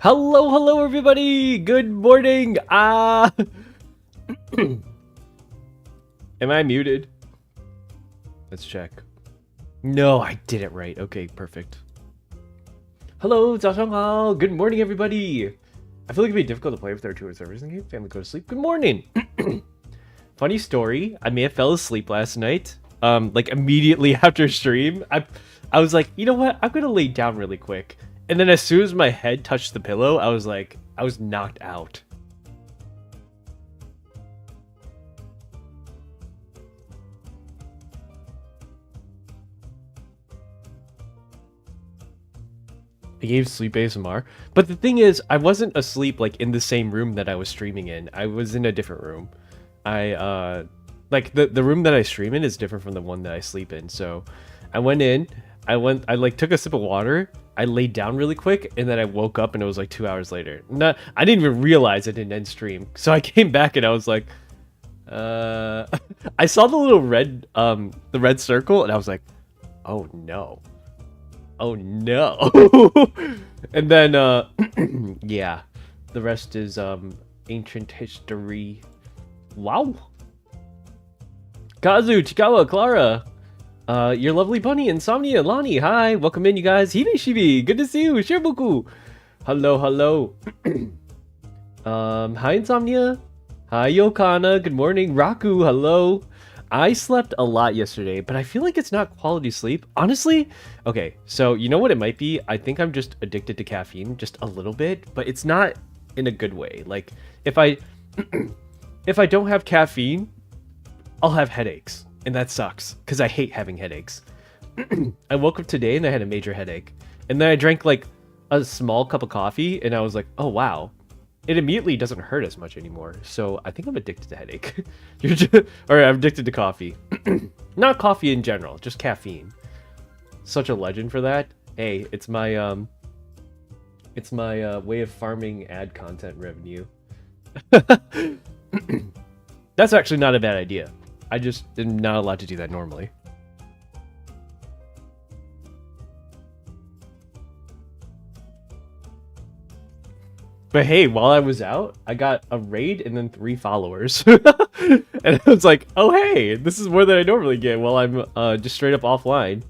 Hello, everybody. Good morning. Am I muted? Let's check. No, I did it right. Okay, perfect. Hello, 早上好. Good morning, everybody. I feel like it'd be difficult to play with our two servers in game. Family go to sleep. Good morning. Funny story. I may have fell asleep last night. Like immediately after stream. I was like, you know what? I'm gonna lay down really quick. And then as soon as my head touched the pillow, I was knocked out. I gave sleep ASMR. But the thing is, I wasn't asleep like in the same room that I was streaming in. I was in a different room. Like the room that I stream in is different from the one that I sleep in. So I went in, I like took a sip of water, I laid down really quick, and then I woke up and it was like 2 hours later. I didn't even realize it didn't end stream. So I came back and I was like, I saw the little red circle and I was like, oh no. Oh no. And then yeah, the rest is ancient history. Wow. Kazu, Chikawa, Clara, your lovely bunny, Insomnia, Lonnie, hi, welcome in, you guys. Hibi Shibi, good to see you. Shirboku, hello. Hi, Insomnia. Hi, Yokana, good morning. Raku, hello. I slept a lot yesterday, but I feel like it's not quality sleep. Honestly, okay, so you know what it might be? I think I'm just addicted to caffeine, just a little bit, but it's not in a good way. Like, if I don't have caffeine, I'll have headaches, and that sucks, because I hate having headaches. I woke up today and I had a major headache, and then I drank like a small cup of coffee, and I was like, oh wow, it immediately doesn't hurt as much anymore. So I think I'm addicted to headache. Or I'm addicted to coffee. Not coffee in general, just caffeine. Such a legend for that. Hey, it's my way of farming ad content revenue. That's actually not a bad idea. I just am not allowed to do that normally. But hey, while I was out, I got a raid and then 3 followers. And I was like, oh hey, this is more than I normally get while I'm just straight up offline.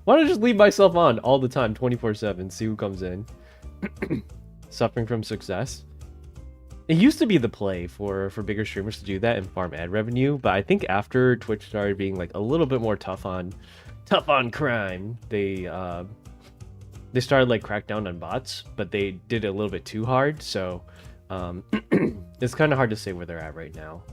Why don't I just leave myself on all the time, 24/7, see who comes in. Suffering from success. It used to be the play for bigger streamers to do that and farm ad revenue, but I think after Twitch started being like a little bit more tough on crime, they started like crack down on bots, but they did it a little bit too hard. So it's kind of hard to say where they're at right now.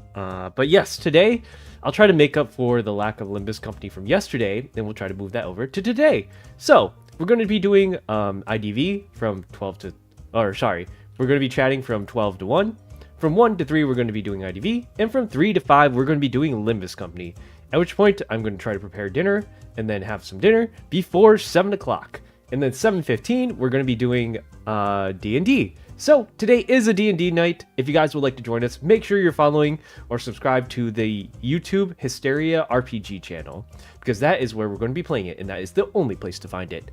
But yes, today I'll try to make up for the lack of Limbus Company from yesterday, and we'll try to move that over to today. So we're going to be doing IDV from 12 to, or sorry, we're going to be chatting from 12 to 1. From 1 to 3, we're going to be doing IDV. And from 3 to 5, we're going to be doing Limbus Company. At which point, I'm going to try to prepare dinner and then have some dinner before 7 o'clock. And then 7:15, we're going to be doing D&D. So today is a D&D night. If you guys would like to join us, make sure you're following or subscribe to the YouTube Hysteria RPG channel, because that is where we're going to be playing it, and that is the only place to find it.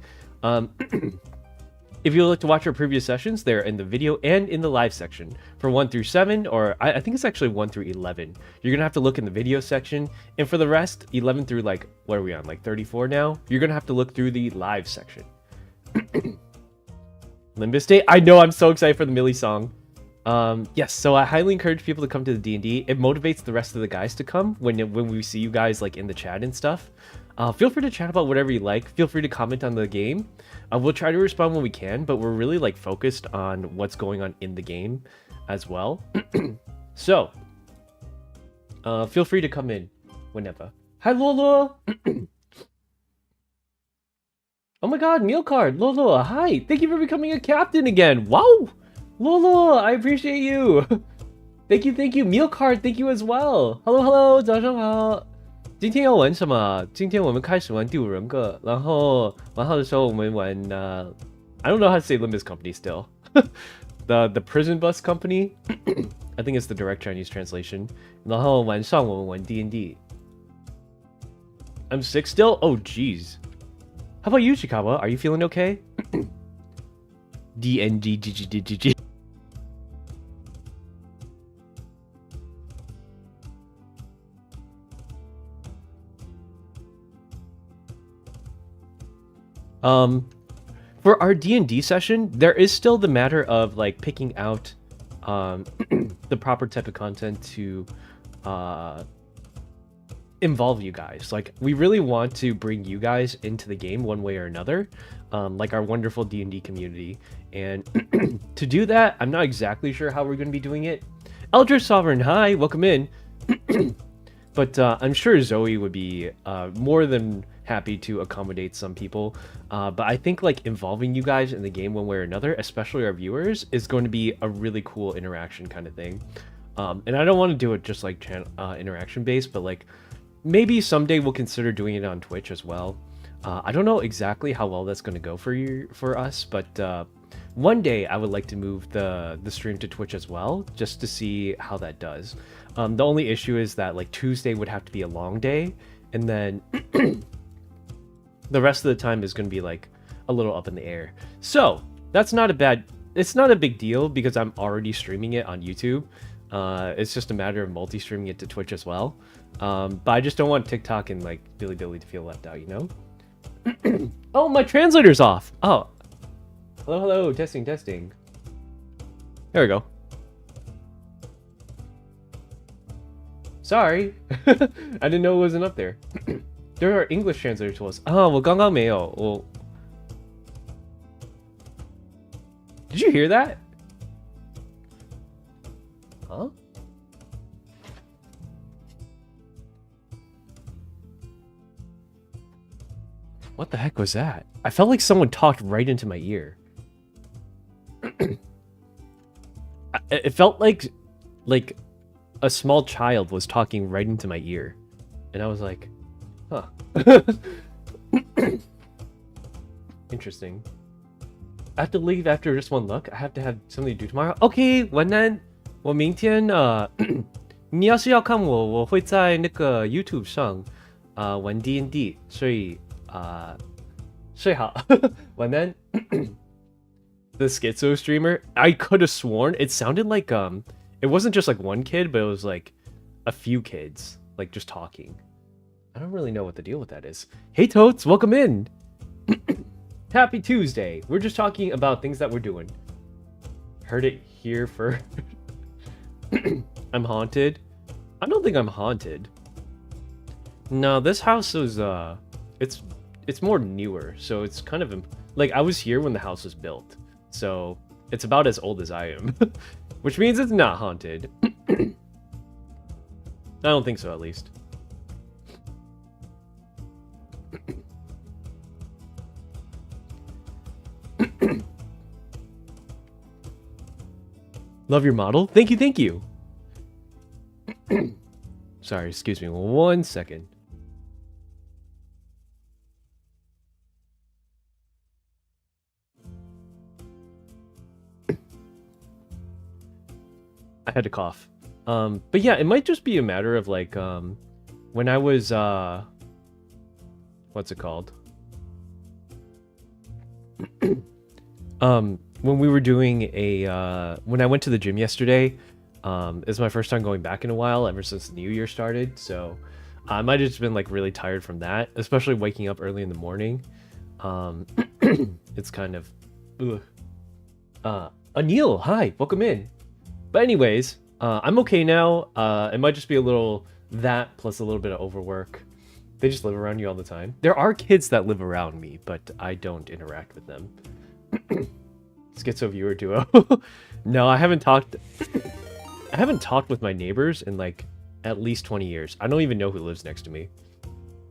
If you would like to watch our previous sessions, they're in the video and in the live section. For 1 through 7, or I think it's actually 1 through 11. You're going to have to look in the video section. And for the rest, 11 through like, what are we on, like 34 now? You're going to have to look through the live section. Limbus Day. I know, I'm so excited for the Millie song. Yes, so I highly encourage people to come to the D&D. It motivates the rest of the guys to come when we see you guys like in the chat and stuff. Feel free to chat about whatever you like. Feel free to comment on the game. We'll try to respond when we can, but we're really like focused on what's going on in the game as well. So, feel free to come in whenever. Hi, Lolo! Oh my god, meal card! Lolo, hi! Thank you for becoming a captain again! Wow! Lolo, I appreciate you! Thank you! Meal card, thank you as well! Hello, 早上好！今天要玩什么？今天我们开始玩第5人格，然后玩好的时候我们玩I don't know how to say Limbus Company still. the Prison Bus Company. I think it's the direct Chinese translation. 然后晚上我们玩 D&D. I'm sick still? Oh jeez. How about you, Chikawa? Are you feeling okay? DnD GG. For our D&D session, there is still the matter of like picking out the proper type of content to involve you guys. Like, we really want to bring you guys into the game one way or another, like our wonderful D&D community. And to do that, I'm not exactly sure how we're going to be doing it. Eldritch Sovereign, hi, welcome in. But I'm sure Zoe would be more than happy to accommodate some people. But I think like involving you guys in the game one way or another, especially our viewers, is going to be a really cool interaction kind of thing. And I don't want to do it just like interaction based, but like maybe someday we'll consider doing it on Twitch as well. I don't know exactly how well that's going to go for us, but one day I would like to move the stream to Twitch as well, just to see how that does. The only issue is that like Tuesday would have to be a long day, and then the rest of the time is going to be like a little up in the air. So that's not a bad, it's not a big deal because I'm already streaming it on YouTube. It's just a matter of multi-streaming it to Twitch as well. But I just don't want TikTok and like Billy to feel left out, you know? Oh, my translator's off. Oh, hello, testing. There we go. Sorry, I didn't know it wasn't up there. There are English translator tools. Oh, well, 刚刚没有. Well, did you hear that? Huh? What the heck was that? I felt like someone talked right into my ear. It felt like a small child was talking right into my ear. And I was like, huh. Interesting. I have to leave after just one look. I have to have something to do tomorrow. Okay, 晚安。我明天你要是要看我，我会在那个 YouTube 上玩 DnD， 所以睡好。晚安。The schizo streamer, I could have sworn it sounded like it wasn't just like one kid, but it was like a few kids like just talking. I don't really know what the deal with that is. Hey Totes, welcome in. Happy Tuesday. We're just talking about things that we're doing. Heard it here for I'm haunted. I don't think I'm haunted. No, this house is it's more newer, so it's kind of like I was here when the house was built. So it's about as old as I am, which means it's not haunted. I don't think so, at least. Love your model. Thank you. Sorry, excuse me 1 second. I had to cough. But yeah, it might just be a matter of like when I was what's it called? When we were doing a when I went to the gym yesterday, it's my first time going back in a while ever since the new year started, so I might have just been like really tired from that, especially waking up early in the morning. It's kind of Anil, hi, welcome in. But anyways, I'm okay now. It might just be a little that plus a little bit of overwork. They just live around you all the time. There are kids that live around me, but I don't interact with them. Schizo viewer duo. No, I haven't talked with my neighbors in like at least 20 years. I don't even know who lives next to me.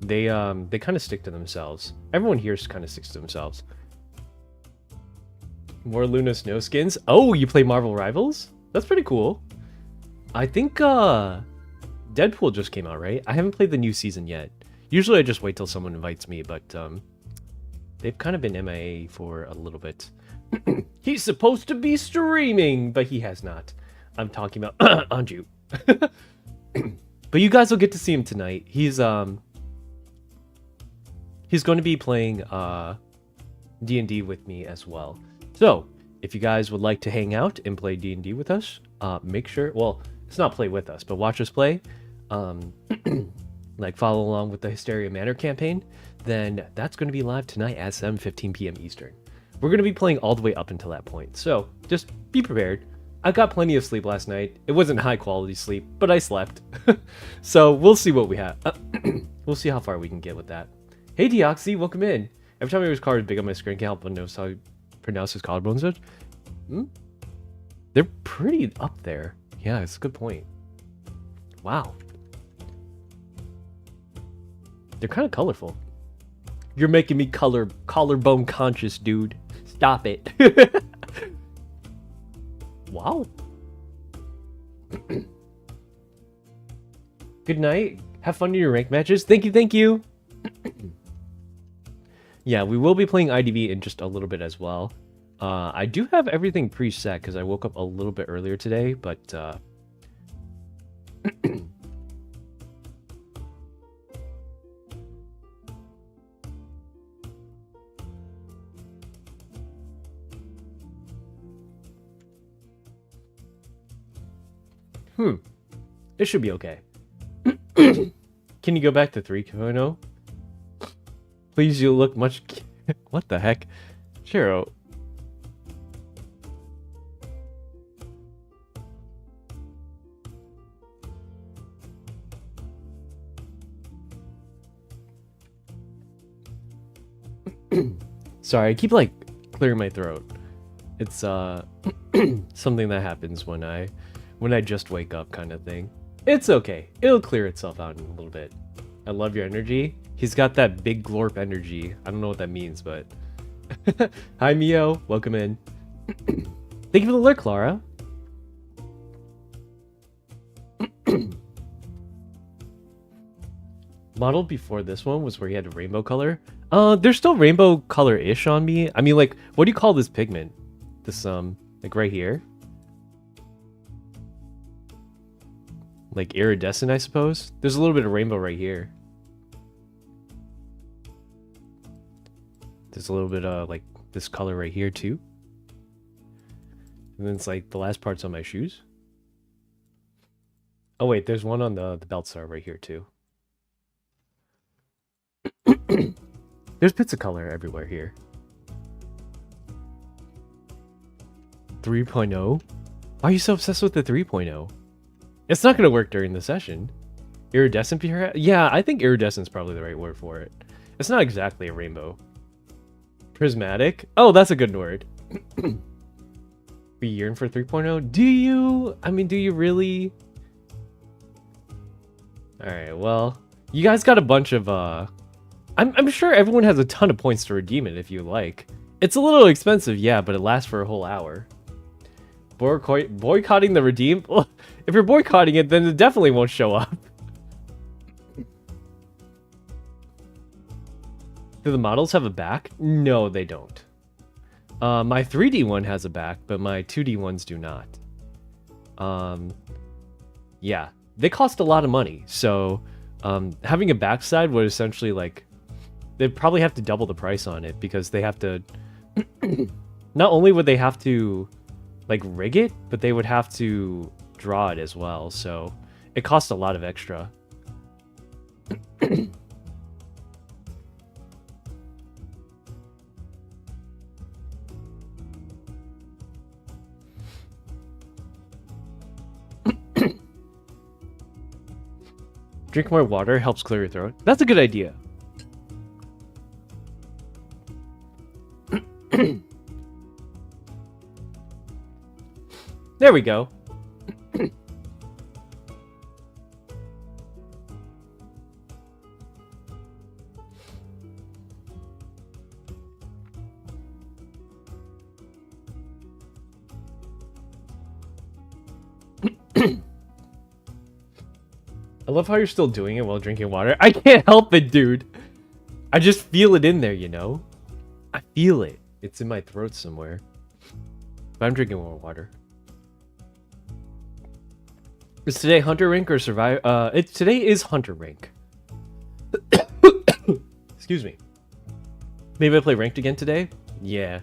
They kind of stick to themselves. Everyone here kind of sticks to themselves. More Luna Snow skins. Oh, you play Marvel Rivals? That's pretty cool. I think Deadpool just came out, right? I haven't played the new season yet. Usually I just wait till someone invites me, but they've kind of been MIA for a little bit. He's supposed to be streaming, but he has not. I'm talking about Anju. But you guys will get to see him tonight. He's going to be playing D&D with me as well. So, if you guys would like to hang out and play D&D with us, make sure, well, it's not play with us, but watch us play, like follow along with the Hysteria Manor campaign, then that's going to be live tonight at 7:15 p.m. Eastern. We're going to be playing all the way up until that point, so just be prepared. I got plenty of sleep last night. It wasn't high quality sleep, but I slept. So we'll see what we have. We'll see how far we can get with that. Hey Deoxy, welcome in. Every time I use cards big on my screen, can't help but notice how you pronounce his collarbones. They're pretty up there. Yeah, it's a good point. Wow. They're kind of colorful. You're making me collarbone conscious, dude. Stop it. Wow. Good night. Have fun in your rank matches. Thank you, thank you. Yeah, we will be playing IDV in just a little bit as well. I do have everything preset because I woke up a little bit earlier today, but it should be okay. Can you go back to 3.0? Please, you look much... What the heck? Chiro. Sorry, I keep, like, clearing my throat. It's, something that happens when I just wake up kind of thing. It's okay. It'll clear itself out in a little bit. I love your energy. He's got that big glorp energy. I don't know what that means, but... Hi, Mio. Welcome in. Thank you for the lurk, Clara. Model before this one was where he had a rainbow color. There's still rainbow color-ish on me. I mean, like, what do you call this pigment? This, like, right here? Like, iridescent, I suppose? There's a little bit of rainbow right here. There's a little bit of, like, this color right here, too. And then it's, like, the last part's on my shoes. Oh, wait, there's one on the belt star right here, too. There's bits of color everywhere here. 3.0? Why are you so obsessed with the 3.0? It's not going to work during the session. Iridescent? Yeah, I think iridescent's probably the right word for it. It's not exactly a rainbow. Prismatic? Oh, that's a good word. We yearn for 3.0? Do you? I mean, do you really? Alright, well, you guys got a bunch of, I'm sure everyone has a ton of points to redeem it if you like. It's a little expensive, yeah, but it lasts for a whole hour. Boycotting the redeem? Well, if you're boycotting it, then it definitely won't show up. Do the models have a back? No, they don't. My 3D one has a back, but my 2D ones do not. Yeah, they cost a lot of money, so having a backside would essentially, like, they'd probably have to double the price on it because they have to... Not only would they have to, like, rig it, but they would have to draw it as well, so it costs a lot of extra. Drink more water helps clear your throat. That's a good idea. There we go. I love how you're still doing it while drinking water. I can't help it, dude. I just feel it in there, you know? I feel it. It's in my throat somewhere. But I'm drinking more water. Is today Hunter Rank or Survive? Today is Hunter Rank. Excuse me. Maybe I play Ranked again today? Yeah.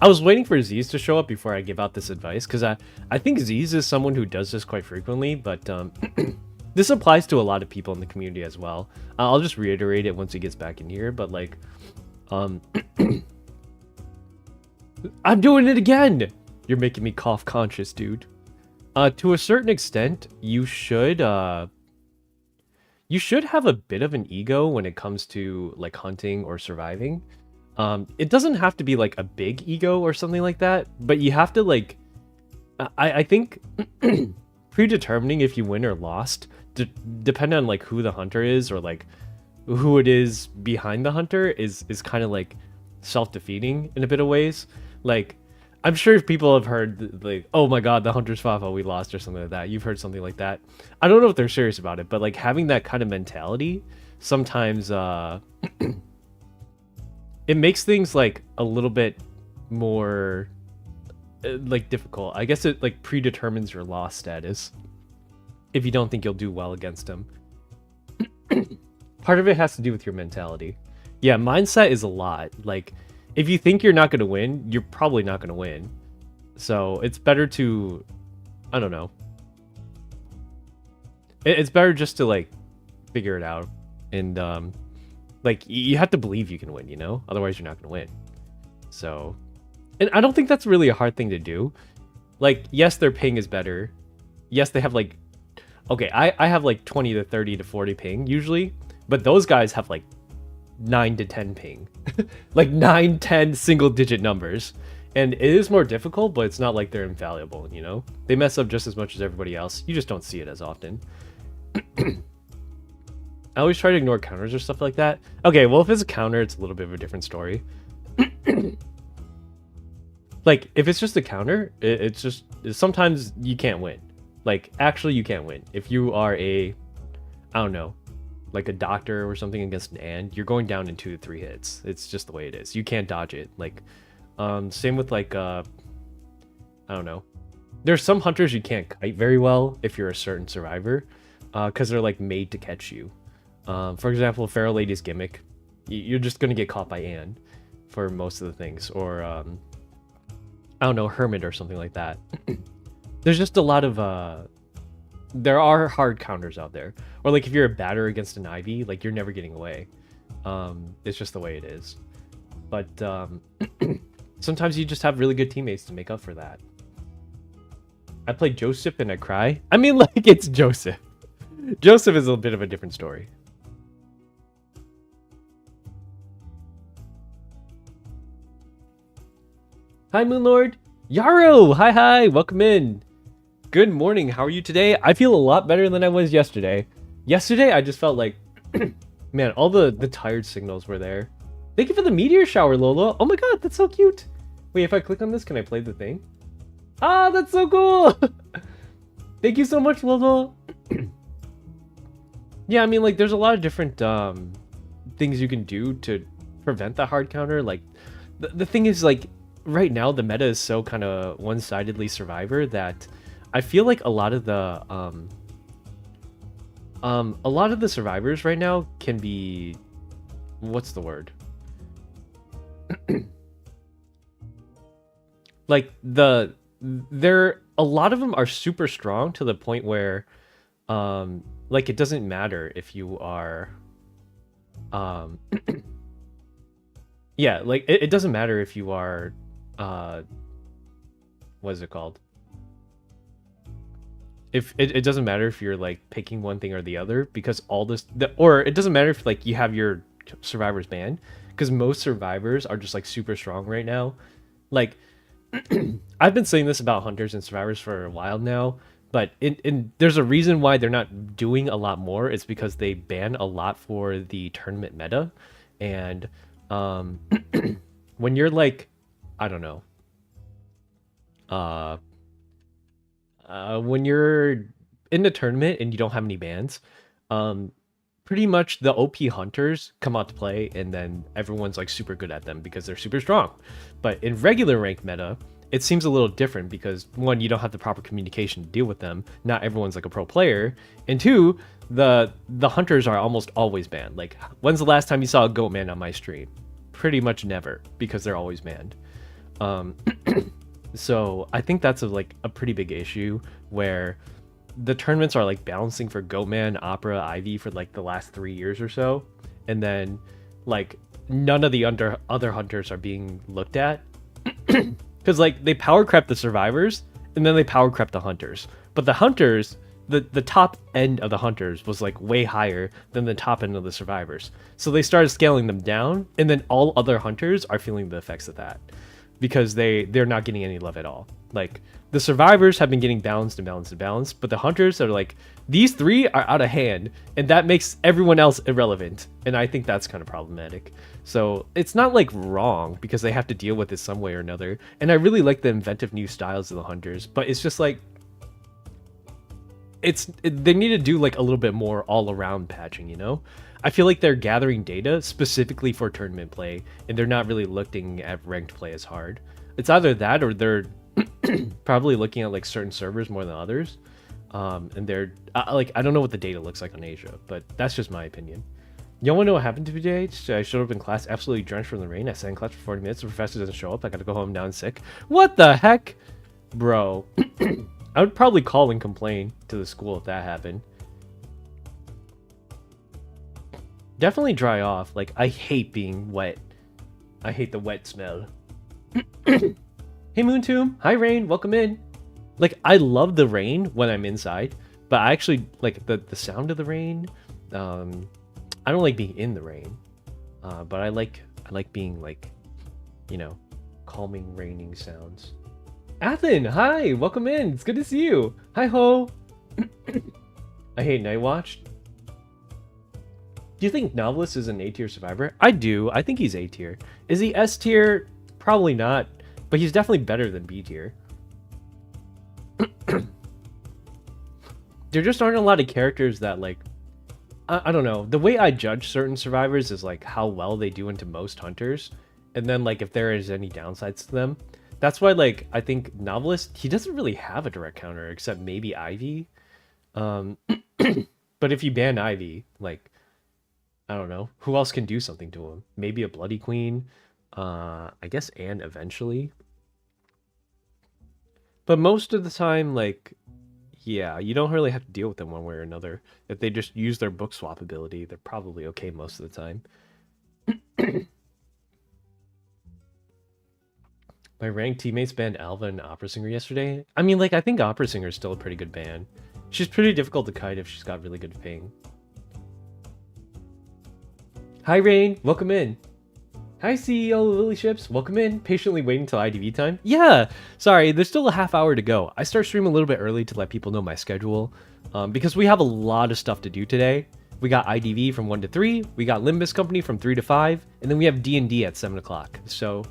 I was waiting for Z's to show up before I give out this advice, because I think Z's is someone who does this quite frequently, but this applies to a lot of people in the community as well. I'll just reiterate it once he gets back in here, but like, I'm doing it again! You're making me cough conscious, dude. To a certain extent, you should have a bit of an ego when it comes to like hunting or surviving. It doesn't have to be like a big ego or something like that, but you have to like, I think predetermining if you win or lost, depending on like who the hunter is or like who it is behind the hunter is kind of like self-defeating in a bit of ways. Like, I'm sure if people have heard like, oh my god, the hunter's fault, we lost or something like that. You've heard something like that. I don't know if they're serious about it, but like having that kind of mentality sometimes it makes things like a little bit more like difficult. I guess it like predetermines your loss status if you don't think you'll do well against him. Part of it has to do with your mentality. Yeah, mindset is a lot. Like, if you think you're not going to win, you're probably not going to win. So it's better to, I don't know. It's better just to like figure it out. And like you have to believe you can win, you know? Otherwise you're not going to win. So, and I don't think that's really a hard thing to do. Like, yes, their ping is better. Yes, they have like, okay, I have like 20 to 30 to 40 ping usually. But those guys have like 9 to 10 ping. Like 9, 10 single digit numbers. And it is more difficult, but it's not like they're infallible, you know? They mess up just as much as everybody else. You just don't see it as often. I always try to ignore counters or stuff like that. Okay, well, if it's a counter, it's a little bit of a different story. Like, if it's just a counter, it's just... Sometimes you can't win. Like, actually, you can't win. If you are a... I don't know. Like a doctor or something against an ant, you're going down in 2 to 3 hits. It's just the way it is. You can't dodge it. Like, same with like, I don't know. There's some hunters you can't kite very well if you're a certain survivor, because they're like made to catch you. For example, Pharaoh Lady's gimmick, you're just gonna get caught by Anne for most of the things, or I don't know, Hermit or something like that. There's just a lot of there are hard counters out there. Or like if you're a batter against an Ivy, like you're never getting away. It's just the way it is. But sometimes you just have really good teammates to make up for that. I play Joseph and I cry. I mean, like, it's Joseph. Joseph is a bit of a different story. Hi, Moonlord. Yarrow! Hi, welcome in. Good morning, how are you today? I feel a lot better than I was yesterday. Yesterday, I just felt like, man, all the tired signals were there. Thank you for the meteor shower, Lola. Oh my god, that's so cute. Wait, if I click on this, can I play the thing? Ah, that's so cool. Thank you so much, Lola. Yeah, I mean, like, there's a lot of different things you can do to prevent the hard counter. Like, the thing is, like, right now, the meta is so kind of one-sidedly survivor that I feel like a lot of the survivors right now can be, what's the word? Like a lot of them are super strong to the point where like it doesn't matter if you are yeah, like it doesn't matter if you are what is it called? If it doesn't matter if you're like picking one thing or the other, because all this or it doesn't matter if like you have your survivors banned, because most survivors are just like super strong right now. Like I've been saying this about hunters and survivors for a while now, but there's a reason why they're not doing a lot more. It's because they ban a lot for the tournament meta, and when you're like, I don't know, when you're in the tournament and you don't have any bans, pretty much the OP hunters come out to play, and then everyone's like super good at them because they're super strong. But in regular rank meta, it seems a little different because one, you don't have the proper communication to deal with them. Not everyone's like a pro player, and two, the hunters are almost always banned. Like, when's the last time you saw a goat man on my stream? Pretty much never, because they're always banned. So I think that's like a pretty big issue where the tournaments are like balancing for Goatman, Opera, Ivy for like the last 3 years or so, and then like none of the other hunters are being looked at because like they power crept the survivors and then they power crept the hunters, but the hunters, the top end of the hunters was like way higher than the top end of the survivors, so they started scaling them down, and then all other hunters are feeling the effects of that because they're not getting any love at all. Like the survivors have been getting balanced and balanced and balanced, but the hunters are like, these 3 are out of hand, and that makes everyone else irrelevant, and I think that's kind of problematic. So it's not like wrong because they have to deal with it some way or another, and I really like the inventive new styles of the hunters, but it's just like they need to do like a little bit more all around patching, you know? I feel like they're gathering data specifically for tournament play, and they're not really looking at ranked play as hard. It's either that or they're probably looking at like certain servers more than others. And they're like, I don't know what the data looks like on Asia, but that's just my opinion. You want to know what happened to me today? I showed up in class absolutely drenched from the rain. I sat in class for 40 minutes. The professor doesn't show up. I got to go home down sick. What the heck? Bro. I would probably call and complain to the school if that happened. Definitely dry off. Like, I hate being wet. I hate the wet smell. Hey, Moontomb. Hi, Rain. Welcome in. Like, I love the rain when I'm inside, but I actually like the sound of the rain. I don't like being in the rain, but I like being like, you know, calming raining sounds. Athen, hi, welcome in. It's good to see you. Hi ho. I hate Night Watch. Do you think Novelist is an A tier survivor? I do. I think he's A tier. Is he S tier? Probably not, but he's definitely better than B tier. There just aren't a lot of characters that like, I don't know. The way I judge certain survivors is like how well they do into most hunters, and then like if there is any downsides to them. That's why like I think Novelist, he doesn't really have a direct counter except maybe Ivy. But if you ban Ivy, like I don't know who else can do something to him. Maybe a Bloody Queen, I guess Anne eventually. But most of the time, like, yeah, you don't really have to deal with them one way or another. If they just use their book swap ability, they're probably okay most of the time. My ranked teammates banned Alva and Opera Singer yesterday. I mean, like, I think Opera Singer is still a pretty good ban. She's pretty difficult to kite if she's got really good ping. Hi, Rain. Welcome in. Hi, CEO Lily Ships. Welcome in. Patiently waiting till IDV time. Yeah, sorry, there's still a half hour to go. I start streaming a little bit early to let people know my schedule, because we have a lot of stuff to do today. We got IDV from 1 to 3, we got Limbus Company from 3 to 5, and then we have DnD at 7 o'clock. So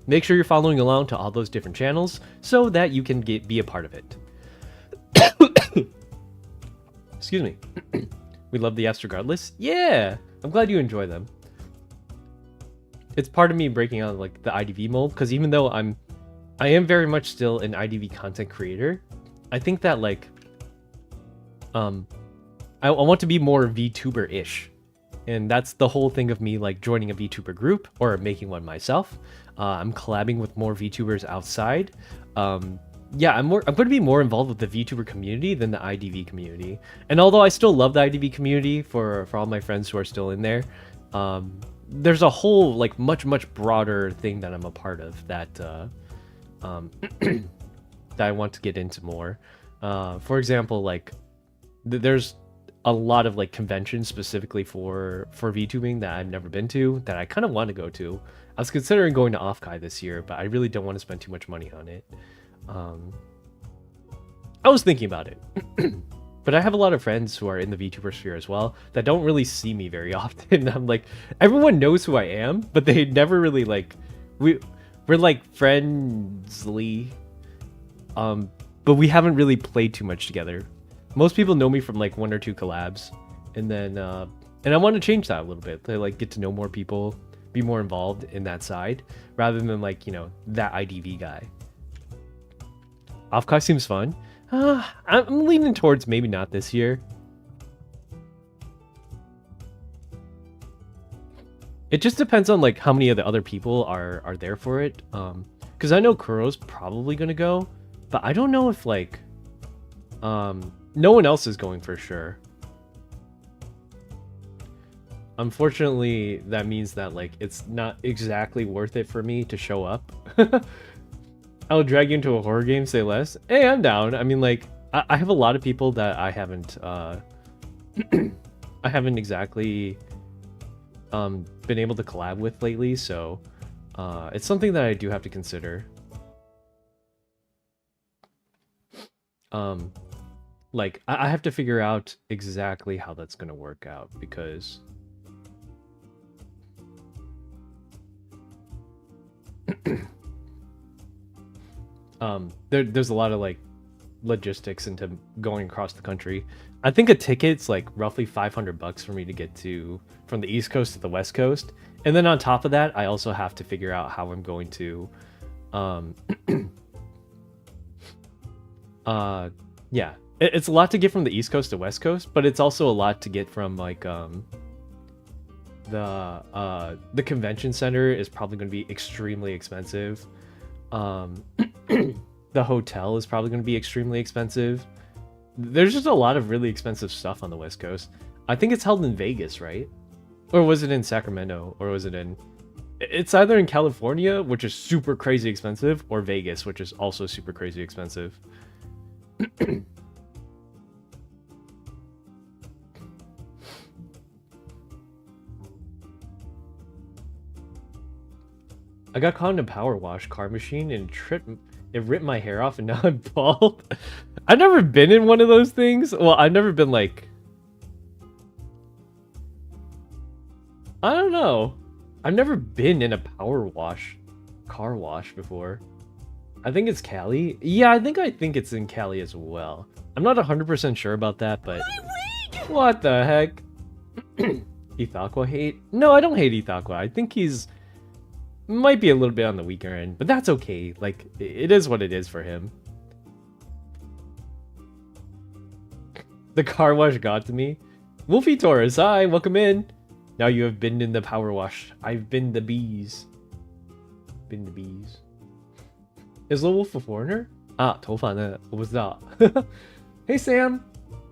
make sure you're following along to all those different channels so that you can be a part of it. Excuse me. We love the apps regardless. Yeah, I'm glad you enjoy them. It's part of me breaking out of like the IDV mold, because even though I am very much still an IDV content creator, I think that like I want to be more VTuber-ish, and that's the whole thing of me like joining a VTuber group or making one myself. I'm collabing with more VTubers outside. Yeah, I'm going to be more involved with the VTuber community than the IDV community. And although I still love the IDV community for all my friends who are still in there, there's a whole like much broader thing that I'm a part of that that I want to get into more. For example, like there's a lot of like conventions specifically for VTubing that I've never been to that I kind of want to go to. I was considering going to Offkai this year, but I really don't want to spend too much money on it. I was thinking about it. But I have a lot of friends who are in the VTuber sphere as well that don't really see me very often. I'm like, everyone knows who I am, but they never really like, we're like friendly, but we haven't really played too much together. Most people know me from like 1 or 2 collabs, and then and I want to change that a little bit. They like get to know more people, be more involved in that side, rather than like, you know, that IDV guy. Offkai seems fun. I'm leaning towards maybe not this year. It just depends on like how many of the other people are there for it. Because I know Kuro's probably gonna go, but I don't know if like no one else is going for sure. Unfortunately, that means that like it's not exactly worth it for me to show up. I'll drag you into a horror game, say less. Hey, I'm down. I mean, like I have a lot of people that I haven't I haven't exactly been able to collab with lately, so it's something that I do have to consider. Like I have to figure out exactly how that's gonna work out because there's a lot of like logistics into going across the country. I think a ticket's like roughly $500 for me to get to from the East Coast to the West Coast, and then on top of that, I also have to figure out how I'm going to, yeah, it's a lot to get from the East Coast to West Coast, but it's also a lot to get from like the convention center is probably going to be extremely expensive. The hotel is probably going to be extremely expensive. There's just a lot of really expensive stuff on the West Coast. I think it's held in Vegas, right? Or was it in Sacramento? Or was it in... It's either in California, which is super crazy expensive, or Vegas, which is also super crazy expensive. I got caught in a power wash car machine and it ripped my hair off and now I'm bald. I've never been in one of those things. Well, I've never been like... I don't know. I've never been in a car wash before. I think it's Cali. Yeah, I think it's in Cali as well. I'm not 100% sure about that, but... What the heck? Ithaqua hate? No, I don't hate Ithaqua. I think he's... Might be a little bit on the weaker end, but that's okay. Like, it is what it is for him. The car wash got to me. Wolfie Taurus, hi, welcome in. Now you have been in the power wash. I've been the bees. Been the bees. Is Lil Wolf a foreigner? Ah, 头发呢? What was that? Hey Sam,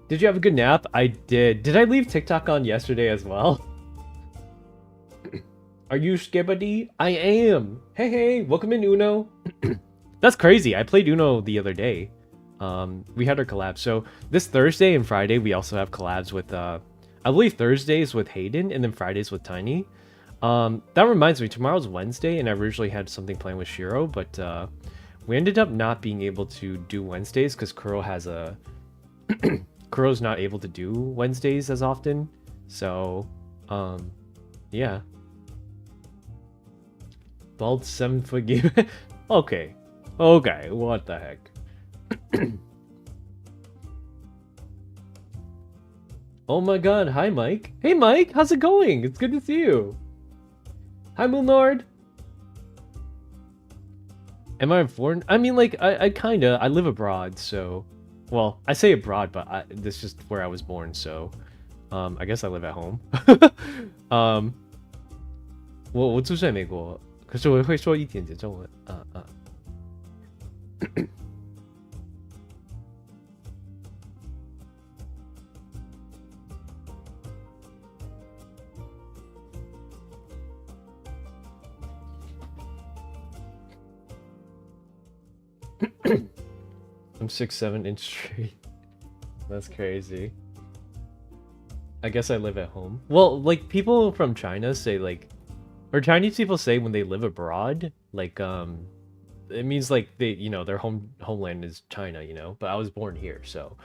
did you have a good nap? I did. Did I leave TikTok on yesterday as well? Are you Skibbity? I am. Hey, hey, welcome in, Uno. That's crazy. I played Uno the other day. We had our collab. So this Thursday and Friday, we also have collabs with, I believe Thursdays with Hayden and then Fridays with Tiny. That reminds me, tomorrow's Wednesday and I originally had something planned with Shiro, but we ended up not being able to do Wednesdays because Kuro has a... Kuro's not able to do Wednesdays as often. So, yeah. Bald 7-foot game. Okay. Okay, what the heck? Oh my god, hi Mike. Hey Mike, how's it going? It's good to see you. Hi Moonlord. Am I foreign? I mean, like, I kinda, I live abroad, so... Well, I say abroad, but this is just where I was born, so... I guess I live at home. 我出生在美国 可是我会说一点点中文。I'm 6'7" inch straight. That's crazy. I guess I live at home. Well, like, people from China say, like... Or Chinese people say when they live abroad, like, it means, like, they, you know, their homeland is China, you know? But I was born here, so...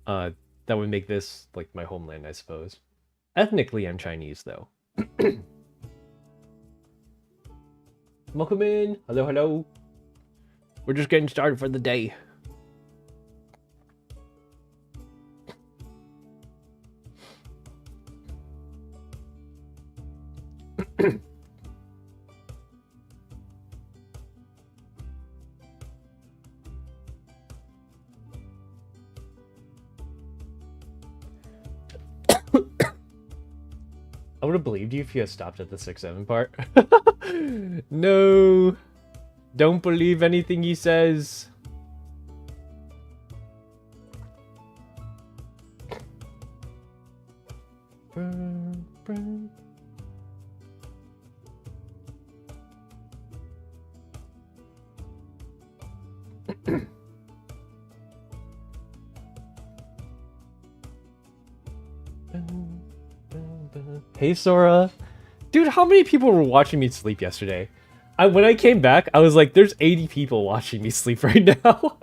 that would make this, like, my homeland, I suppose. Ethnically, I'm Chinese, though. Welcome in! Hello, hello! We're just getting started for the day. I would have believed you if you had stopped at the 6-7 part. No. Don't believe anything he says. Hey Sora. Dude, how many people were watching me sleep yesterday? When I came back, I was like, there's 80 people watching me sleep right now.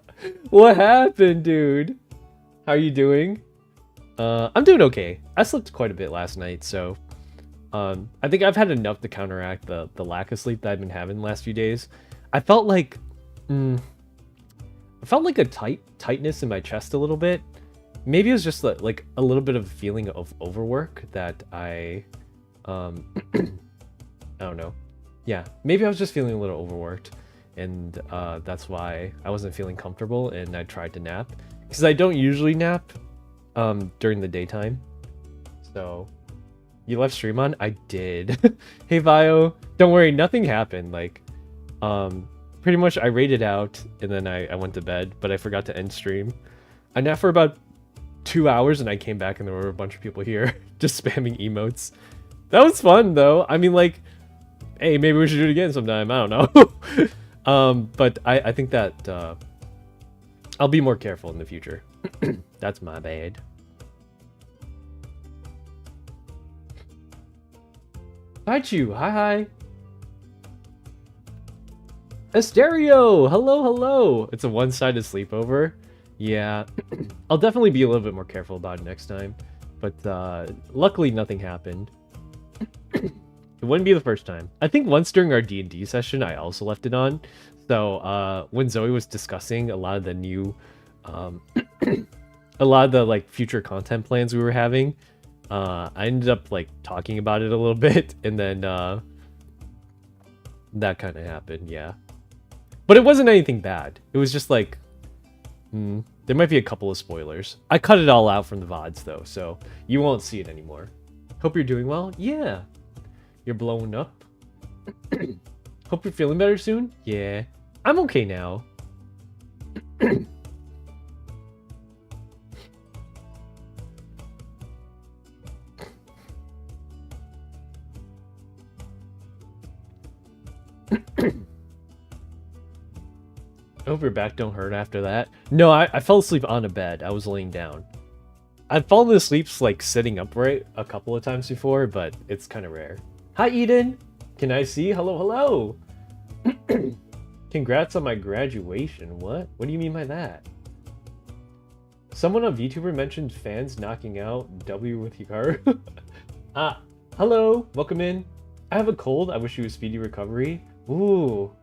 What happened, dude? How are you doing? I'm doing okay. I slept quite a bit last night, so I think I've had enough to counteract the lack of sleep that I've been having the last few days. I felt like a tightness in my chest a little bit. Maybe it was just like a little bit of a feeling of overwork that I don't know. Yeah, maybe I was just feeling a little overworked, and that's why I wasn't feeling comfortable, and I tried to nap. Because I don't usually nap during the daytime. So, you left stream on? I did. Hey Vio, don't worry, nothing happened. Like, pretty much I raided out, and then I went to bed, but I forgot to end stream. I napped for about 2 hours, and I came back, and there were a bunch of people here just spamming emotes. That was fun, though. I mean, like, hey, maybe we should do it again sometime. I don't know. But I think that I'll be more careful in the future. That's my bad. Hi, Chu. Hi. Asterio! Hello, hello! It's a one-sided sleepover. Yeah. I'll definitely be a little bit more careful about it next time. But luckily, nothing happened. It wouldn't be the first time. I think once during our D&D session, I also left it on. So when Zoe was discussing a lot of the new, a lot of the like future content plans we were having, I ended up like talking about it a little bit, and then that kind of happened. Yeah, but it wasn't anything bad. It was just like there might be a couple of spoilers. I cut it all out from the VODs though, so you won't see it anymore. Hope you're doing well. Yeah. You're blowing up. Hope you're feeling better soon. Yeah, I'm okay now. I hope your back don't hurt after that. No, I fell asleep on a bed. I was laying down. I've fallen asleep like sitting upright a couple of times before, but it's kind of rare. Hi, Eden. Can I see? Hello, hello. Congrats on my graduation. What? What do you mean by that? Someone on VTuber mentioned fans knocking out W with Hikaru. Hello. Welcome in. I have a cold. I wish you a speedy recovery. Ooh.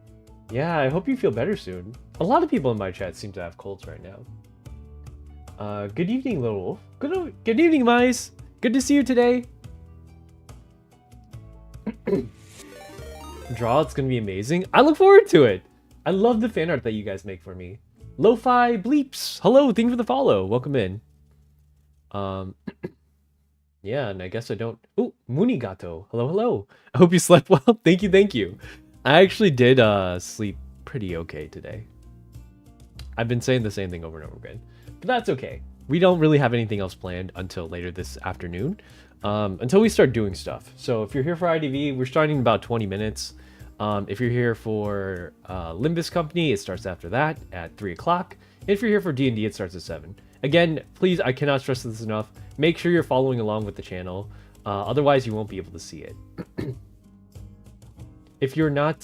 Yeah, I hope you feel better soon. A lot of people in my chat seem to have colds right now. Good evening, Little Wolf. Good evening, Mice. Good to see you today. Draw, it's gonna be amazing. I look forward to it. I love the fan art that you guys make for me. Lo-fi bleeps. Hello, thank you for the follow. Welcome in. Yeah, and I guess I don't. Oh, Munigato. Hello, hello. I hope you slept well. Thank you. I actually did sleep pretty okay today. I've been saying the same thing over and over again, but that's okay. We don't really have anything else planned until later this afternoon, until we start doing stuff. So if you're here for IDV, we're starting in about 20 minutes. If you're here for Limbus Company, it starts after that at 3 o'clock. If you're here for D&D, it starts at 7. Again, please, I cannot stress this enough. Make sure you're following along with the channel. Otherwise, you won't be able to see it. If you're not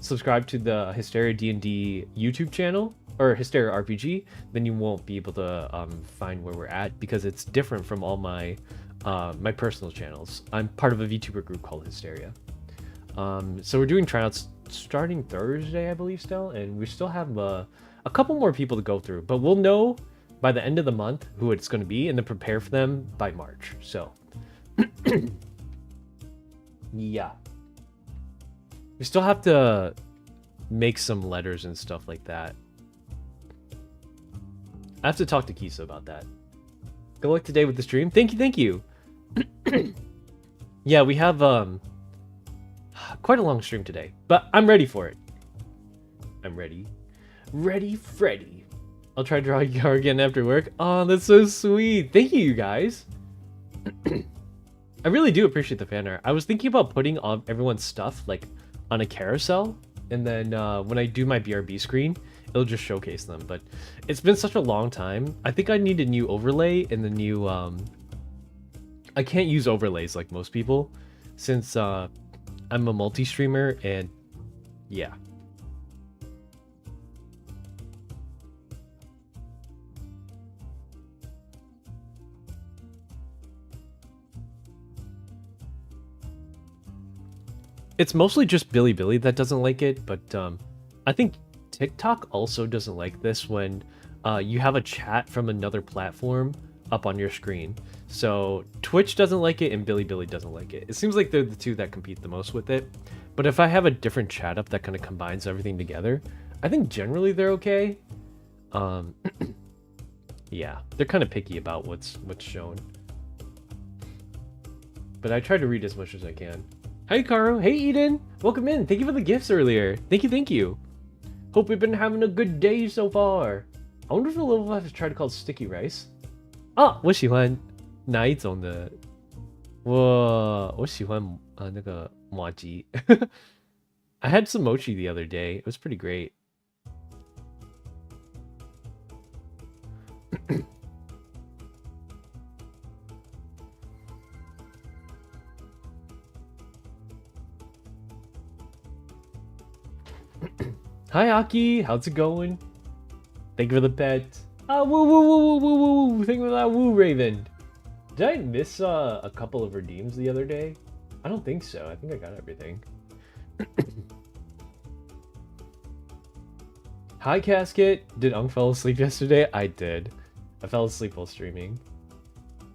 subscribed to the Hysteria D&D YouTube channel, or Hysteria RPG, then you won't be able to find where we're at, because it's different from all my my personal channels. I'm part of a VTuber group called Hysteria. So we're doing tryouts starting Thursday, I believe, still, and we still have a couple more people to go through, but we'll know by the end of the month who it's going to be, and then prepare for them by March. So yeah, we still have to make some letters and stuff like that. I have to talk to Kisa about that. Good luck today with the stream. Thank you. Yeah, we have quite a long stream today, but I'm ready for it. I'm ready. Ready, Freddy. I'll try to draw you again after work. Oh, that's so sweet. Thank you, you guys. I really do appreciate the fan art. I was thinking about putting on everyone's stuff like on a carousel, and then when I do my BRB screen, it'll just showcase them. But it's been such a long time. I think I need a new overlay and the new I can't use overlays like most people since I'm a multi-streamer, and yeah. It's mostly just Billy that doesn't like it, but I think TikTok also doesn't like this when you have a chat from another platform up on your screen. So Twitch doesn't like it and Billy doesn't like it. It seems like they're the two that compete the most with it. But if I have a different chat up that kind of combines everything together, I think generally they're okay. Yeah, they're kind of picky about what's shown. But I try to read as much as I can. Hi, Caro. Hey, Eden. Welcome in. Thank you for the gifts earlier. Thank you. Hope we've been having a good day so far. I wonder if the level 5 has tried to call it sticky rice. Ah, 我喜欢哪一种的？我喜欢那个麻吉。I had some mochi the other day. It was pretty great. Hi, Aki. How's it going? Thank you for the pet. Ah, woo. Thank you for that woo, Raven. Did I miss a couple of redeems the other day? I don't think so. I think I got everything. Hi, Casket. Did Unk fall asleep yesterday? I did. I fell asleep while streaming.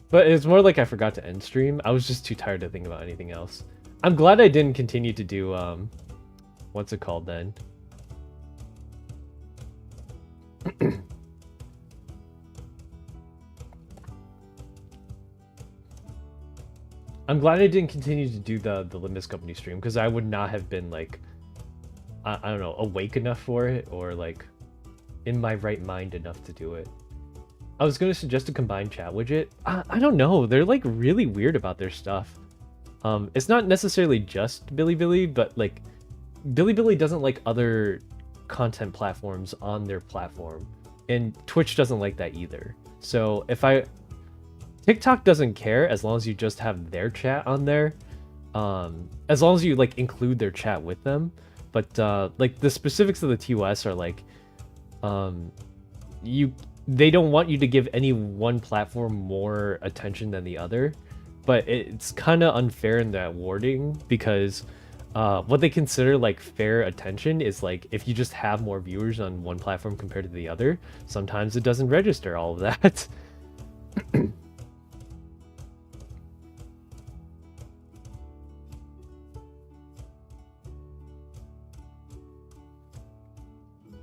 But it's more like I forgot to end stream. I was just too tired to think about anything else. I'm glad I didn't continue to do, what's it called then? I'm glad I didn't continue to do the Limbus Company stream, because I would not have been, like, I don't know, awake enough for it, or, like, in my right mind enough to do it. I was going to suggest a combined chat widget. I don't know. They're, like, really weird about their stuff. It's not necessarily just Billy, but, like, Billy doesn't like other content platforms on their platform, and Twitch doesn't like that either. So if TikTok doesn't care as long as you just have their chat on there, as long as you like include their chat with them. But like the specifics of the TOS are like, they don't want you to give any one platform more attention than the other, but it's kind of unfair in that wording, because what they consider like fair attention is like if you just have more viewers on one platform compared to the other, sometimes it doesn't register all of that.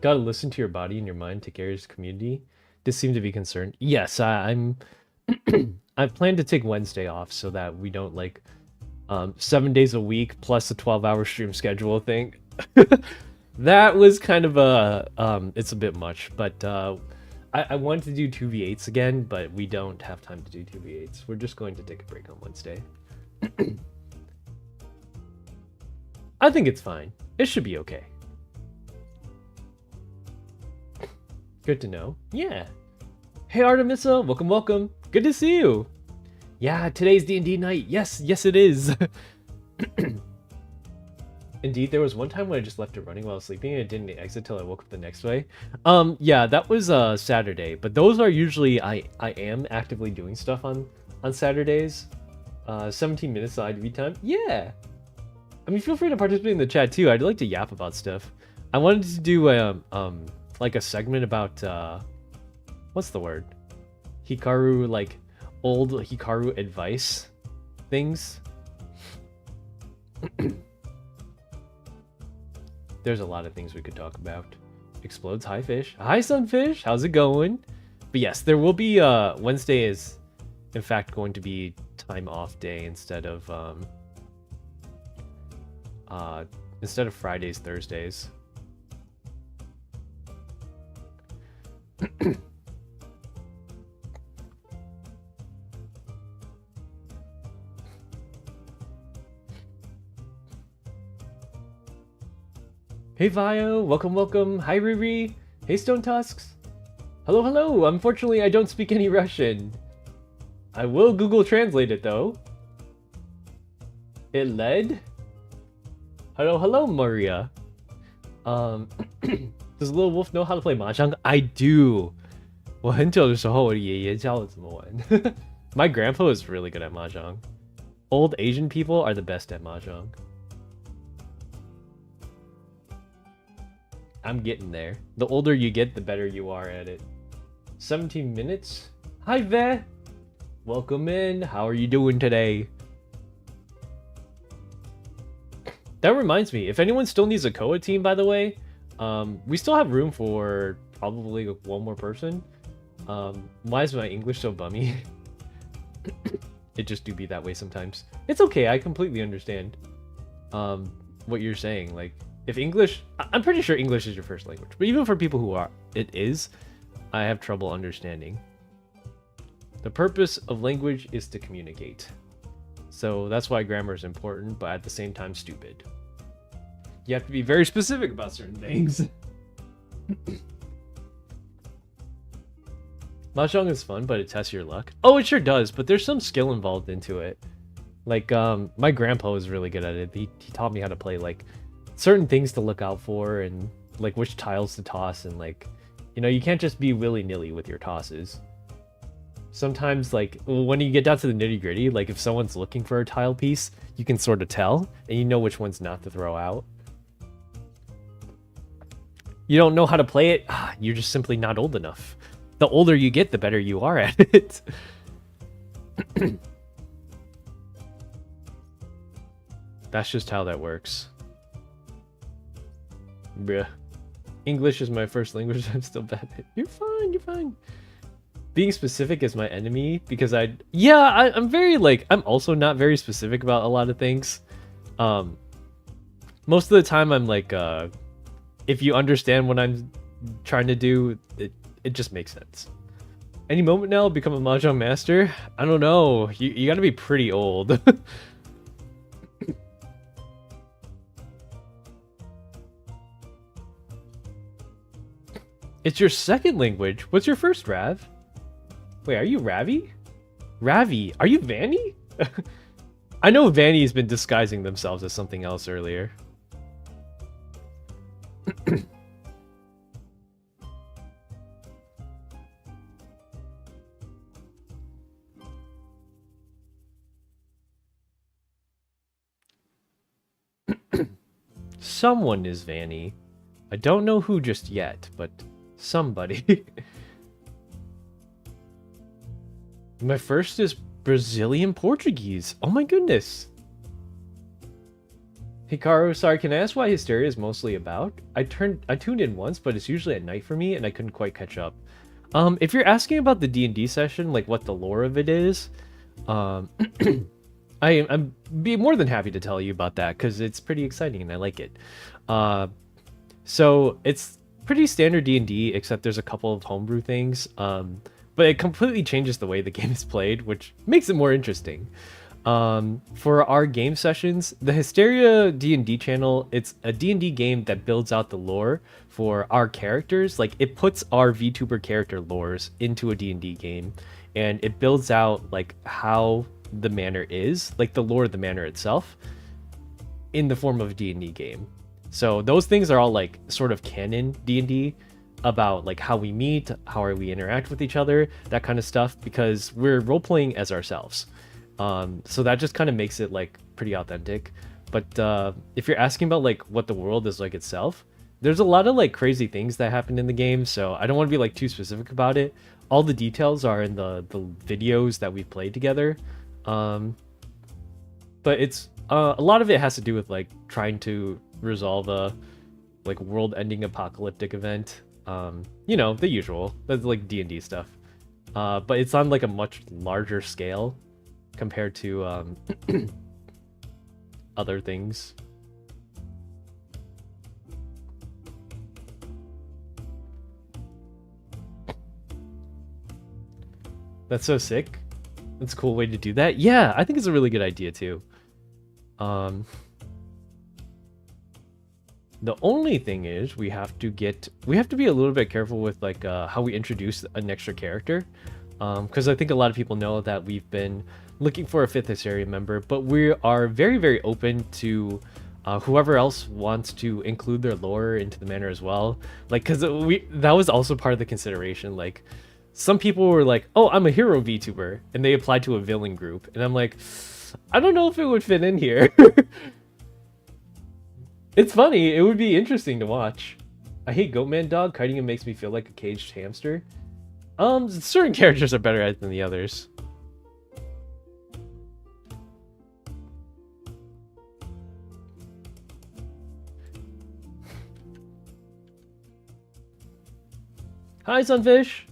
Gotta listen to your body and your mind to care as community. This seemed to be concerned. Yes, I'm I've planned to take Wednesday off so that we don't like 7 days a week plus a 12-hour stream schedule thing. That was kind of a it's a bit much, but I wanted to do 2v8s again, but we don't have time to do 2v8s. We're just going to take a break on Wednesday. I think it's fine. It should be okay. Good to know. Yeah. Hey Artemisa, welcome. Good to see you. Yeah, today's D&D night. Yes, it is. Indeed, there was one time when I just left it running while I was sleeping and it didn't exit till I woke up the next way. Yeah, that was Saturday, but those are usually I am actively doing stuff on Saturdays. 17 minutes of IDV time. Yeah. I mean, feel free to participate in the chat too. I'd like to yap about stuff. I wanted to do like a segment about what's the word? Hikaru, like old Hikaru advice things. There's a lot of things we could talk about. Explodes. Hi fish. Hi sunfish. How's it going? But yes, there will be Wednesday is in fact going to be time off day instead of Fridays, Thursdays. Hey Vio, welcome, welcome. Hi Riri. Hey Stone Tusks. Hello, hello. Unfortunately, I don't speak any Russian. I will Google Translate it though. It led. Hello, hello, Maria. Does Little Wolf know how to play Mahjong? I do. 我很久的时候，我的爷爷教我怎么玩。My grandpa is really good at Mahjong. Old Asian people are the best at Mahjong. I'm getting there. The older you get, the better you are at it. 17 minutes? Hi, Ve! Welcome in. How are you doing today? That reminds me, if anyone still needs a Koa team, by the way, we still have room for probably one more person. Why is my English so bummy? It just do be that way sometimes. It's okay, I completely understand what you're saying. Like, if English, I'm pretty sure English is your first language, but even for people who are, it is, I have trouble understanding. The purpose of language is to communicate. So that's why grammar is important, but at the same time stupid. You have to be very specific about certain things. Mahjong is fun, but it tests your luck. Oh, it sure does, but there's some skill involved into it. Like, my grandpa was really good at it. He taught me how to play, like, certain things to look out for and, like, which tiles to toss and, like, you know, you can't just be willy-nilly with your tosses. Sometimes, like, when you get down to the nitty-gritty, like, if someone's looking for a tile piece, you can sort of tell, and you know which ones not to throw out. You don't know how to play it? You're just simply not old enough. The older you get, the better you are at it. That's just how that works. Bruh. English is my first language. I'm still bad at it. You're fine, you're fine. Being specific is my enemy because I'm very, like, I'm also not very specific about a lot of things. Most of the time I'm like, if you understand what I'm trying to do, it just makes sense. Any moment now, I'll become a Mahjong master? I don't know. You gotta be pretty old. It's your second language. What's your first, Rav? Wait, are you Ravi? Ravi, are you Vanny? I know Vanny's been disguising themselves as something else earlier. Someone is Vanny. I don't know who just yet, but somebody. My first is Brazilian Portuguese. Oh my goodness. Hikaru, sorry, can I ask why Hysteria is mostly about? I tuned in once, but it's usually at night for me, and I couldn't quite catch up. If you're asking about the D&D session, like what the lore of it is, I'm be more than happy to tell you about that, because it's pretty exciting and I like it. So it's pretty standard D&D, except there's a couple of homebrew things. But it completely changes the way the game is played, which makes it more interesting. For our game sessions, the Hysteria D&D channel, it's a D&D game that builds out the lore for our characters. Like, it puts our VTuber character lores into a D&D game, and it builds out, like, how the manor is, like the lore of the manor itself, in the form of a D&D game. So those things are all, like, sort of canon D&D, about like how we meet, how we interact with each other, that kind of stuff, because we're role-playing as ourselves. So that just kind of makes it like pretty authentic. But if you're asking about like what the world is like itself, there's a lot of like crazy things that happen in the game, so I don't want to be like too specific about it. All the details are in the videos that we've played together. But it's a lot of it has to do with like trying to resolve a like world-ending apocalyptic event. You know, the usual. That's like D&D stuff. But it's on like a much larger scale. compared to other things. That's so sick. That's a cool way to do that. Yeah, I think it's a really good idea too. The only thing is we have to be a little bit careful with like how we introduce an extra character. Because I think a lot of people know that we've been looking for a 5th Hysteria member, but we are very, very open to whoever else wants to include their lore into the manor as well. Like, because that was also part of the consideration. Like, some people were like, oh, I'm a hero VTuber, and they applied to a villain group. And I'm like, I don't know if it would fit in here. It's funny. It would be interesting to watch. I hate Goatman Dog. Kiting him makes me feel like a caged hamster. Certain characters are better at it than the others. Hi, Sunfish!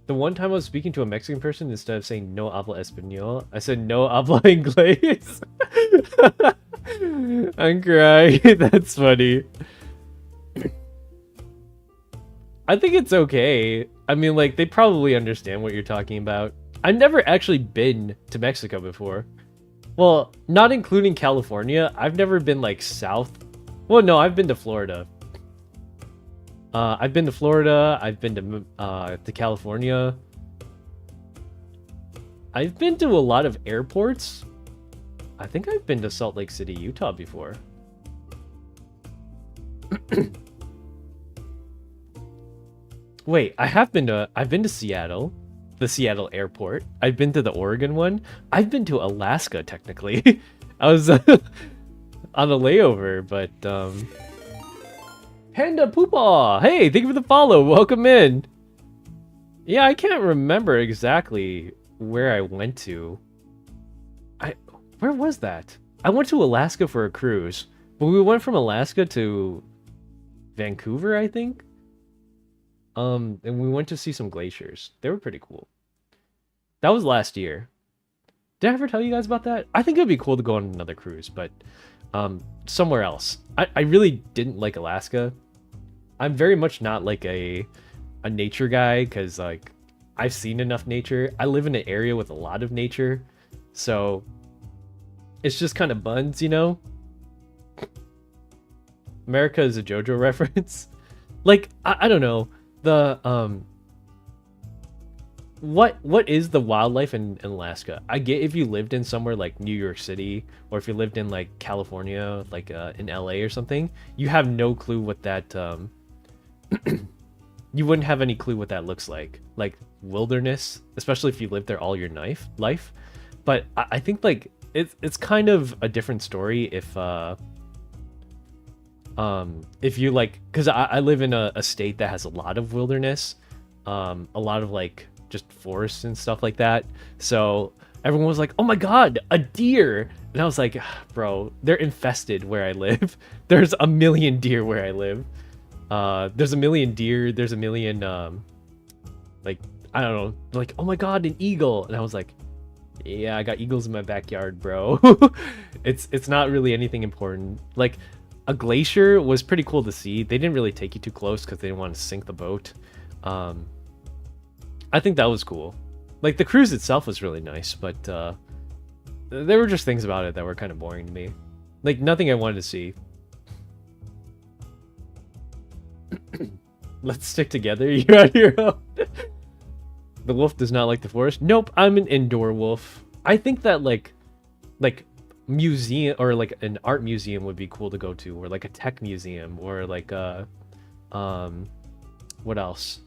The one time I was speaking to a Mexican person, instead of saying no habla español, I said no habla inglés. I'm crying. That's funny. I think it's okay. I mean, like, they probably understand what you're talking about. I've never actually been to Mexico before. Well, not including California. I've never been, like, south. Well, no, I've been to Florida. I've been to Florida. I've been to California. I've been to a lot of airports. I think I've been to Salt Lake City, Utah before. Wait, I've been to Seattle, the Seattle airport. I've been to the Oregon one. I've been to Alaska, technically. I was on a layover, but Panda Poopaw! Hey, thank you for the follow. Welcome in. Yeah, I can't remember exactly where I went to. Where was that? I went to Alaska for a cruise, but we went from Alaska to Vancouver, I think. And we went to see some glaciers. They were pretty cool. That was last year. Did I ever tell you guys about that? I think it'd be cool to go on another cruise, but somewhere else. I really didn't like Alaska. I'm very much not like a nature guy, because like I've seen enough nature. I live in an area with a lot of nature, so it's just kind of buns, you know? America is a JoJo reference. Like, I don't know. The what is the wildlife in Alaska? I get if you lived in somewhere like New York City, or if you lived in like California, like in LA or something, you have no clue what that you wouldn't have any clue what that looks like wilderness, especially if you lived there all your life. But I think like it's kind of a different story if you like, because I live in a state that has a lot of wilderness, a lot of like just forests and stuff like that. So everyone was like, oh my god, a deer. And I was like, bro, they're infested where I live. There's a million deer where I live. There's a million deer. There's a million, like, I don't know, like, oh my god, an eagle. And I was like, yeah, I got eagles in my backyard, bro. It's not really anything important. Like, a glacier was pretty cool to see. They didn't really take you too close because they didn't want to sink the boat. I think that was cool. Like, the cruise itself was really nice, but there were just things about it that were kind of boring to me. Like, nothing I wanted to see. Let's stick together. You're out here. The wolf does not like the forest. Nope, I'm an indoor wolf. I think that like museum, or like an art museum would be cool to go to, or like a tech museum, or like what else?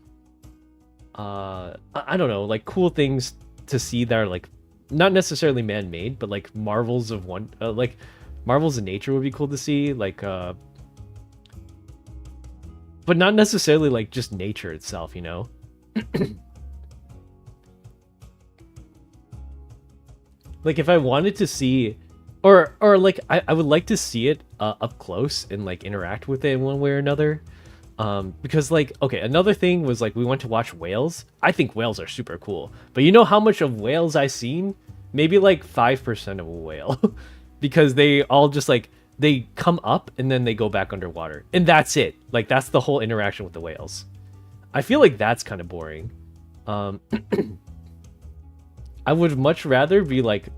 I don't know, like cool things to see that are like not necessarily man-made, but like marvels of like marvels of nature would be cool to see, like but not necessarily like just nature itself, you know? Like if I wanted to see, or like I would like to see it up close and like interact with it in one way or another. Because like, okay, another thing was like we went to watch whales. I think whales are super cool, but you know how much of whales I seen? maybe like 5% of a whale, because they all just like they come up and then they go back underwater, and that's it. Like that's the whole interaction with the whales. I feel like that's kind of boring. I would much rather be like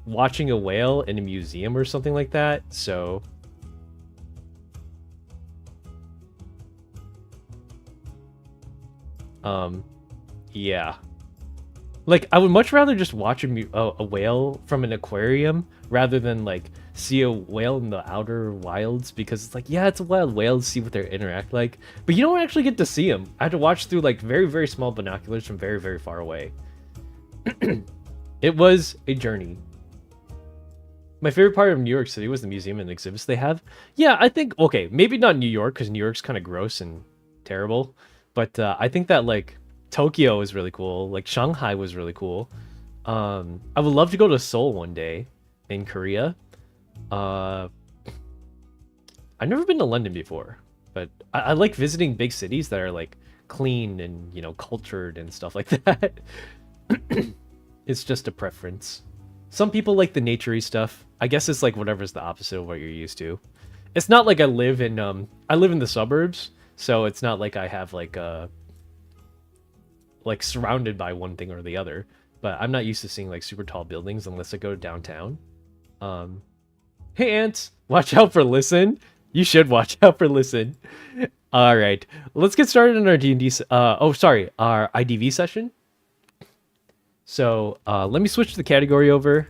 watching a whale in a museum or something like that. So yeah, like I would much rather just watch a whale from an aquarium rather than like see a whale in the outer wilds, because it's like, yeah, it's a wild whale to see what they interact like, but you don't actually get to see them. I had to watch through like very, very small binoculars from very, very far away. It was a journey. My favorite part of New York City was the museum and exhibits they have. Yeah, I think, okay, maybe not New York, because New York's kind of gross and terrible, but I think that like Tokyo is really cool. Like Shanghai was really cool. I would love to go to Seoul one day in Korea. I've never been to London before, but I like visiting big cities that are like clean and, you know, cultured and stuff like that. It's just a preference. Some people like the naturey stuff. I guess it's like whatever's the opposite of what you're used to. It's not like I live in the suburbs, so it's not like I have like surrounded by one thing or the other. But I'm not used to seeing like super tall buildings unless I go downtown. Hey ants, watch out for Listen. You should watch out for Listen. All right, let's get started on our D&D. Our IDV session. So let me switch the category over.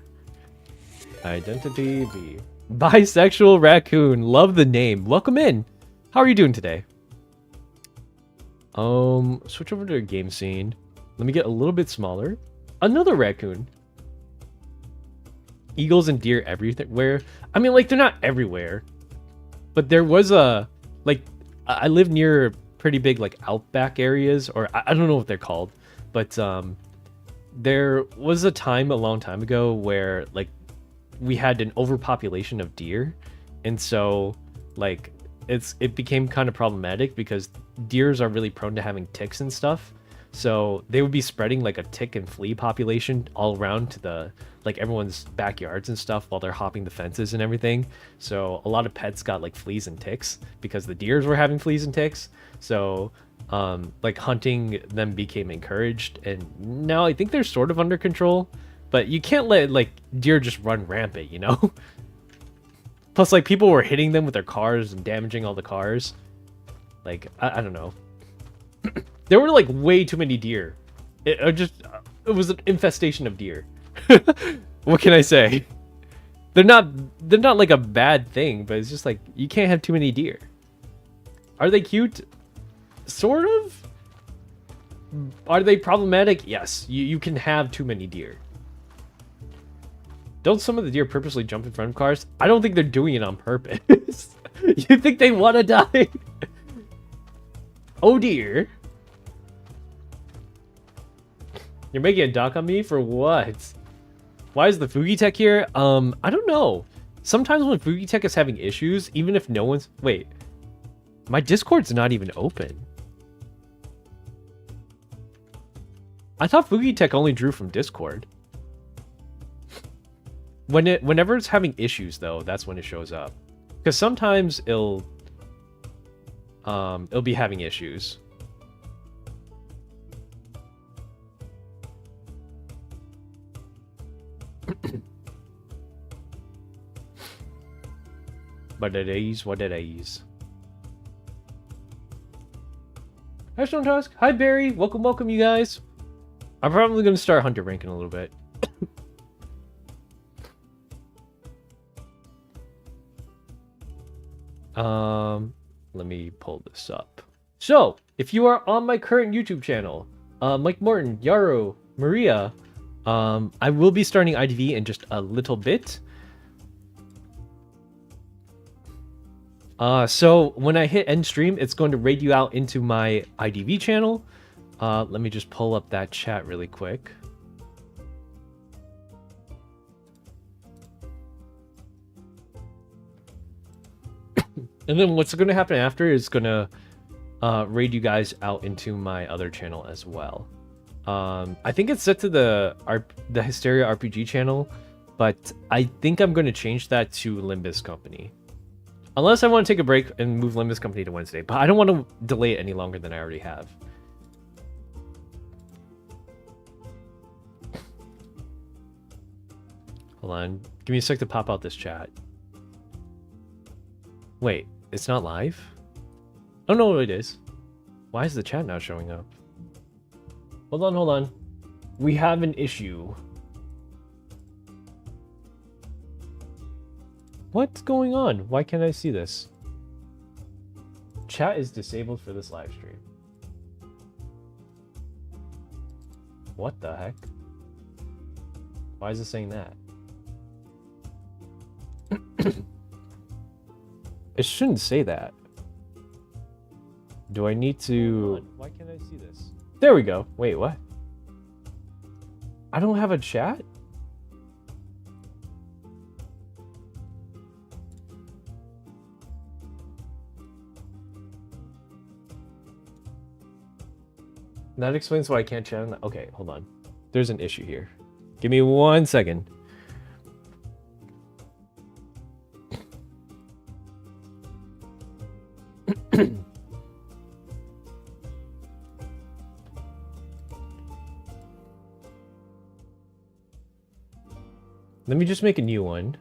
Identity V. Bisexual raccoon. Love the name. Welcome in. How are you doing today? Switch over to a game scene. Let me get a little bit smaller. Another raccoon. Eagles and deer everywhere. I mean, like, they're not everywhere, but there was a, like, I live near pretty big like outback areas, or I don't know what they're called, but there was a time a long time ago where like we had an overpopulation of deer, and so like it became kind of problematic because deers are really prone to having ticks and stuff. So they would be spreading like a tick and flea population all around to the like everyone's backyards and stuff while they're hopping the fences and everything. So a lot of pets got like fleas and ticks because the deers were having fleas and ticks. So like hunting them became encouraged, and now I think they're sort of under control, but you can't let like deer just run rampant, you know? Plus like people were hitting them with their cars and damaging all the cars. Like I don't know. There were like way too many deer. It was an infestation of deer. What can I say? They're not like a bad thing, but it's just like you can't have too many deer. Are they cute? Sort of. Are they problematic? Yes. You can have too many deer. Don't some of the deer purposely jump in front of cars? I don't think they're doing it on purpose. You think they want to die? Oh dear. You're making a doc on me for what? Why is the Fugi Tech here? I don't know. Sometimes when Fugi Tech is having issues, even if no one's... Wait. My Discord's not even open. I thought Fugi Tech only drew from Discord. Whenever it's having issues, though, that's when it shows up. Because sometimes it'll be having issues. But it is what it is. Hi Stone Tusk. Hi Barry. Welcome you guys. I'm probably gonna start Hunter ranking a little bit. Let me pull this up. So, if you are on my current YouTube channel, Mike Morton, Yarrow, Maria, I will be starting IDV in just a little bit. So when I hit end stream, it's going to raid you out into my IDV channel. Let me just pull up that chat really quick. And then what's going to happen after is going to raid you guys out into my other channel as well. I think it's set to the Hysteria RPG channel, but I think I'm going to change that to Limbus Company. Unless I want to take a break and move Limbus Company to Wednesday, but I don't want to delay it any longer than I already have. Hold on. Give me a sec to pop out this chat. Wait, it's not live? Oh no, it is. Why is the chat not showing up? Hold on, hold on. We have an issue. What's going on? Why can't I see this? Chat is disabled for this live stream. What the heck? Why is it saying that? It shouldn't say that. Do I need to... Why can't I see this? There we go. Wait, what? I don't have a chat? That explains why I can't chat on that. Okay, hold on. There's an issue here. Give me 1 second. Let me just make a new one.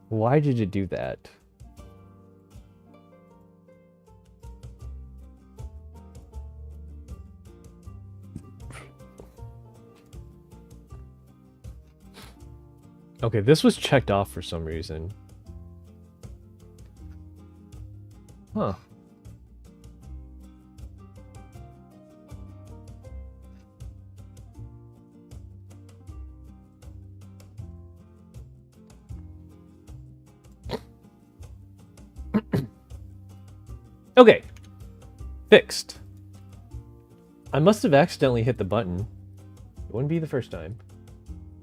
Why did it do that? Okay, this was checked off for some reason. Huh. Okay. Fixed. I must have accidentally hit the button. It wouldn't be the first time.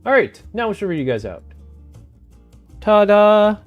Alright, now we should read you guys out. Ta-da!